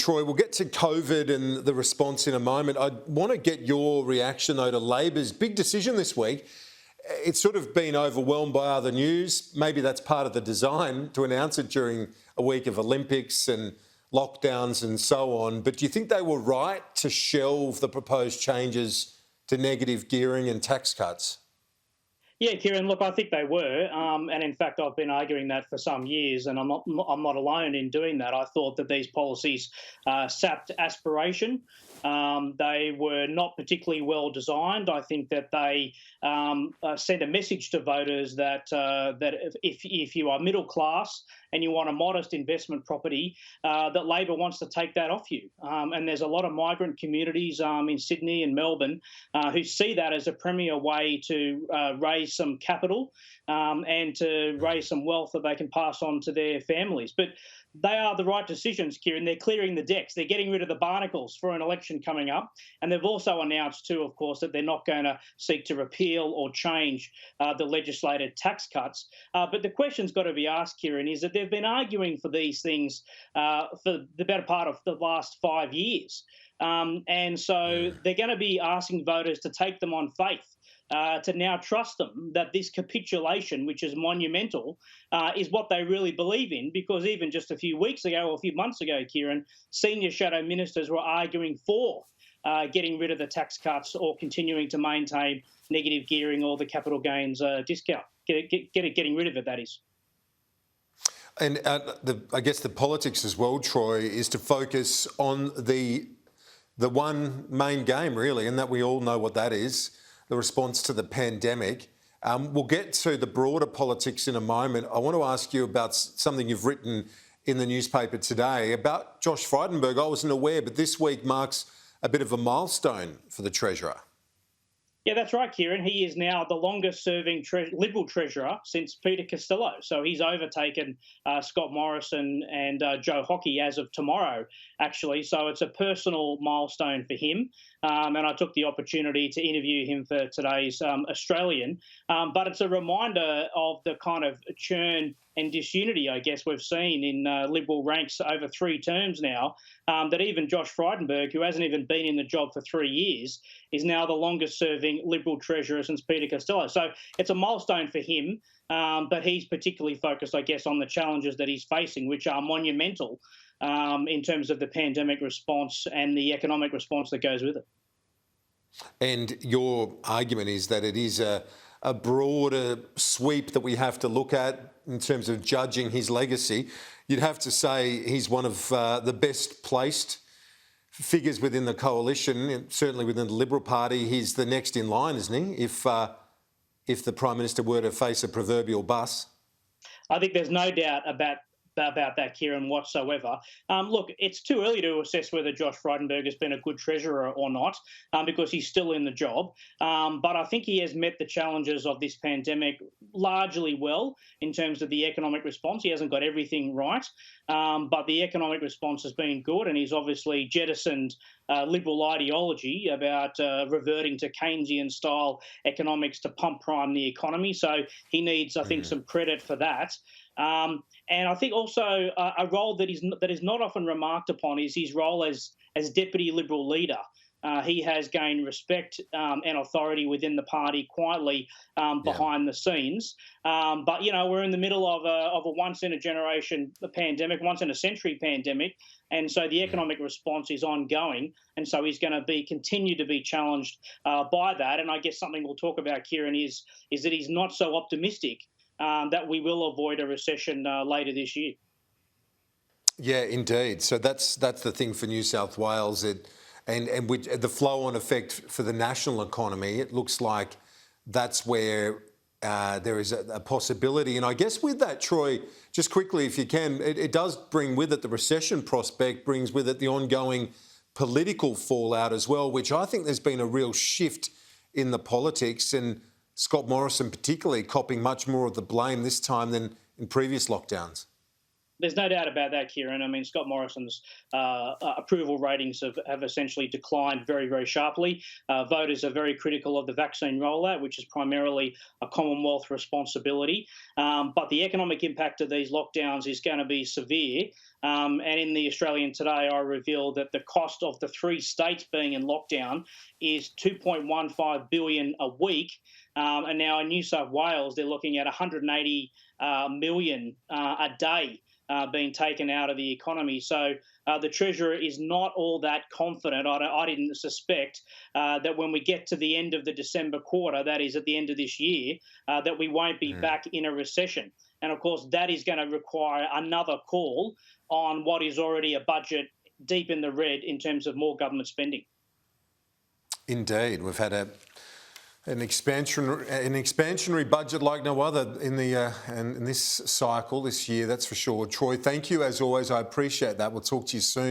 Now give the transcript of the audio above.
Troy. We'll get to COVID and the response in a moment. I want to get your reaction, though, to Labor's big decision this week. It's sort of been overwhelmed by other news. Maybe that's part of the design to announce it during a week of Olympics and lockdowns and so on. But do you think they were right to shelve the proposed changes to negative gearing and tax cuts? Yeah, Kieran, look, I think they were. And in fact, I've been arguing that for some years, and I'm not alone in doing that. I thought that these policies sapped aspiration. They were not particularly well designed. I think that they sent a message to voters that if you are middle class and you want a modest investment property, that Labor wants to take that off you. And there's a lot of migrant communities in Sydney and Melbourne who see that as a premier way to raise some capital and to raise some wealth that they can pass on to their families. But they are the right decisions, Kieran. They're clearing the decks. They're getting rid of the barnacles for an election coming up. And they've also announced, too, of course, that they're not going to seek to repeal or change the legislated tax cuts. But the question's got to be asked, Kieran, is that they've been arguing for these things for the better part of the last 5 years. And so they're going to be asking voters to take them on faith. To now trust them that this capitulation, which is monumental, is what they really believe in, because even just a few weeks ago or a few months ago, Kieran, senior shadow ministers were arguing for getting rid of the tax cuts or continuing to maintain negative gearing or the capital gains discount, getting rid of it, that is. And I guess the politics as well, Troy, is to focus on the one main game, really, and that we all know what that is, the response to the pandemic. We'll get to the broader politics in a moment. I want to ask you about something you've written in the newspaper today about Josh Frydenberg. I wasn't aware, but this week marks a bit of a milestone for the Treasurer. Yeah, that's right, Kieran. He is now the longest-serving Liberal Treasurer since Peter Costello. So he's overtaken Scott Morrison and Joe Hockey as of tomorrow, actually. So it's a personal milestone for him. And I took the opportunity to interview him for today's Australian. But it's a reminder of the kind of churn and disunity, I guess, we've seen in Liberal ranks over 3 terms now, that even Josh Frydenberg, who hasn't even been in the job for 3 years, is now the longest-serving Liberal Treasurer since Peter Costello. So it's a milestone for him, but he's particularly focused, I guess, on the challenges that he's facing, which are monumental in terms of the pandemic response and the economic response that goes with it. And your argument is that it is a broader sweep that we have to look at in terms of judging his legacy. You'd have to say he's one of the best placed figures within the coalition, certainly within the Liberal Party. He's the next in line, isn't he, if the Prime Minister were to face a proverbial bus? I think there's no doubt about that, Kieran, whatsoever. Look, it's too early to assess whether Josh Frydenberg has been a good treasurer or not, because he's still in the job. But I think he has met the challenges of this pandemic largely well in terms of the economic response. He hasn't got everything right, but the economic response has been good, and he's obviously jettisoned Liberal ideology about reverting to Keynesian-style economics to pump prime the economy. So he needs, I think, some credit for that. And I think also a role that is not often remarked upon is his role as Deputy Liberal leader. He has gained respect and authority within the party quietly behind the scenes. But, you know, we're in the middle of a once-in-a-generation pandemic, once-in-a-century pandemic, and so the economic response is ongoing, and so he's going to continue to be challenged by that. And I guess something we'll talk about, Kieran, is that he's not so optimistic that we will avoid a recession later this year. Yeah, indeed. So that's the thing for New South Wales. And with the flow-on effect for the national economy, it looks like that's where there is a possibility. And I guess with that, Troy, just quickly, if you can, it does bring with it the recession prospect, brings with it the ongoing political fallout as well, which I think there's been a real shift in the politics, and Scott Morrison particularly copping much more of the blame this time than in previous lockdowns. There's no doubt about that, Kieran. I mean, Scott Morrison's approval ratings have essentially declined very, very sharply. Voters are very critical of the vaccine rollout, which is primarily a Commonwealth responsibility. But the economic impact of these lockdowns is going to be severe. And in the Australian Today, I revealed that the cost of the 3 states being in lockdown is $2.15 billion a week. And now in New South Wales, they're looking at 180 million a day being taken out of the economy. So the Treasurer is not all that confident. I didn't suspect that when we get to the end of the December quarter, that is at the end of this year, that we won't be back in a recession. And of course, that is going to require another call on what is already a budget deep in the red in terms of more government spending. Indeed. We've had an expansionary budget like no other in this cycle this year, that's for sure. Troy, thank you as always. I appreciate that. We'll talk to you soon.